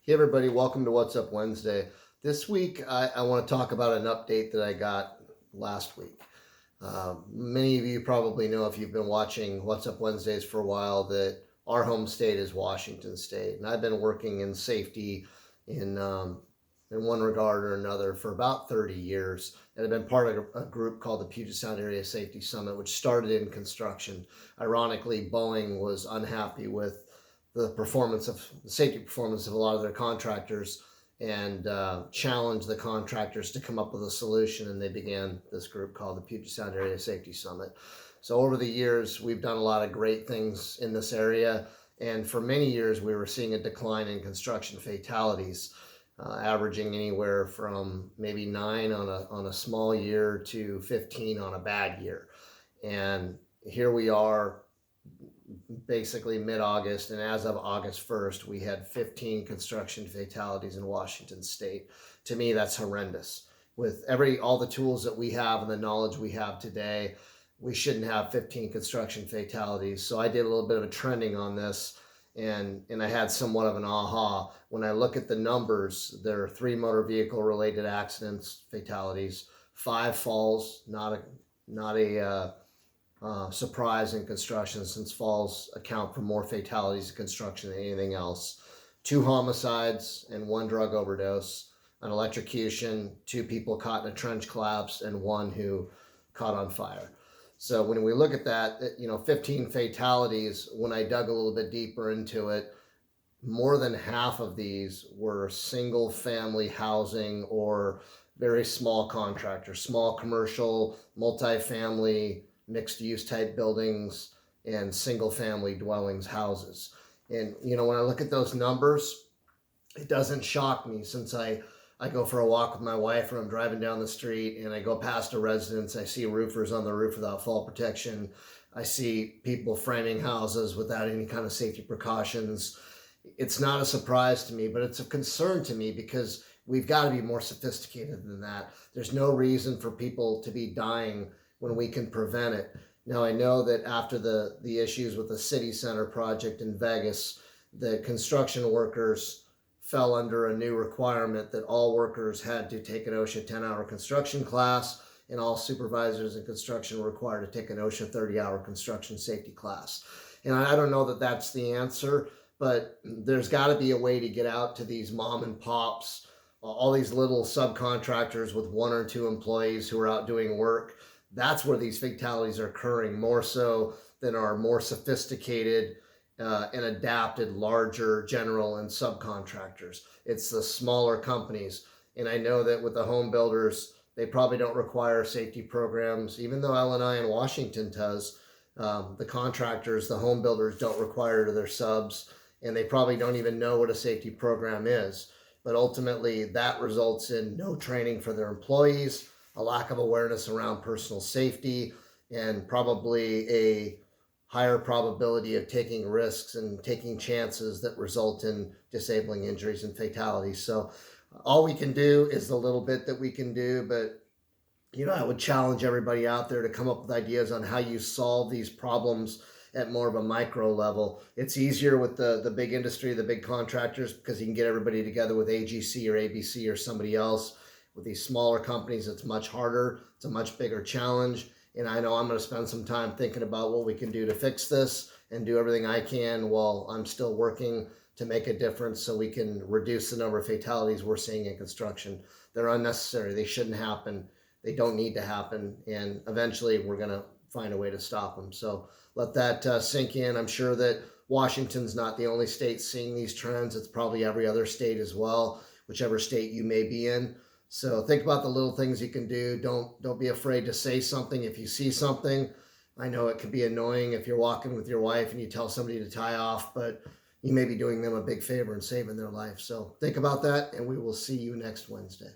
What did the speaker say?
Hey everybody, welcome to What's Up Wednesday. This week I want to talk about an update that I got last week. Many of you probably know, if you've been watching What's Up Wednesdays for a while, that our home state is Washington State, and I've been working in safety in one regard or another for about 30 years, and I've been part of a group called the Puget Sound Area Safety Summit, which started in construction. Ironically, Boeing was unhappy with the safety performance of a lot of their contractors, and challenged the contractors to come up with a solution, and they began this group called the Puget Sound Area Safety Summit. So over the years, we've done a lot of great things in this area, and for many years we were seeing a decline in construction fatalities, averaging anywhere from maybe 9 on a small year to 15 on a bad year. And here we are, basically mid-August, and as of August 1st, we had 15 construction fatalities in Washington State. To me, that's horrendous. With all the tools that we have and the knowledge we have today, we shouldn't have 15 construction fatalities. So I did a little bit of a trending on this, and I had somewhat of an aha. When I look at the numbers, there are 3 motor vehicle related accidents, fatalities, 5 falls, not a surprise in construction, since falls account for more fatalities in construction than anything else. 2 homicides and 1 drug overdose, an electrocution, 2 people caught in a trench collapse, and 1 who caught on fire. So when we look at that, 15 fatalities, when I dug a little bit deeper into it, more than half of these were single family housing or very small contractors, small commercial, multifamily, mixed use type buildings, and single family dwellings, houses. And when I look at those numbers, it doesn't shock me, since I go for a walk with my wife, and I'm driving down the street and I go past a residence. I see roofers on the roof without fall protection. I see people framing houses without any kind of safety precautions. It's not a surprise to me, but it's a concern to me, because we've got to be more sophisticated than that. There's no reason for people to be dying when we can prevent it. Now, I know that after the issues with the city center project in Vegas, the construction workers fell under a new requirement that all workers had to take an OSHA 10-hour construction class, and all supervisors in construction were required to take an OSHA 30-hour construction safety class. And I don't know that that's the answer, but there's got to be a way to get out to these mom and pops, all these little subcontractors with 1 or 2 employees who are out doing work. That's where these fatalities are occurring, more so than our more sophisticated and adapted larger general and subcontractors. It's the smaller companies. And I know that with the home builders, they probably don't require safety programs, even though Illinois and Washington does. The contractors, the home builders, don't require to their subs, and they probably don't even know what a safety program is. But ultimately, that results in no training for their employees, a lack of awareness around personal safety, and probably a higher probability of taking risks and taking chances that result in disabling injuries and fatalities. So all we can do is the little bit that we can do, but I would challenge everybody out there to come up with ideas on how you solve these problems at more of a micro level. It's easier with the big industry, the big contractors, because you can get everybody together with AGC or ABC or somebody else. With these smaller companies, it's much harder. It's a much bigger challenge. And I know I'm going to spend some time thinking about what we can do to fix this, and do everything I can while I'm still working to make a difference, so we can reduce the number of fatalities we're seeing in construction. They're unnecessary. They shouldn't happen. They don't need to happen. And eventually we're going to find a way to stop them. So let that sink in. I'm sure that Washington's not the only state seeing these trends. It's probably every other state as well, whichever state you may be in. So think about the little things you can do. Don't be afraid to say something if you see something. I know it can be annoying if you're walking with your wife and you tell somebody to tie off, but you may be doing them a big favor and saving their life. So think about that, and we will see you next Wednesday.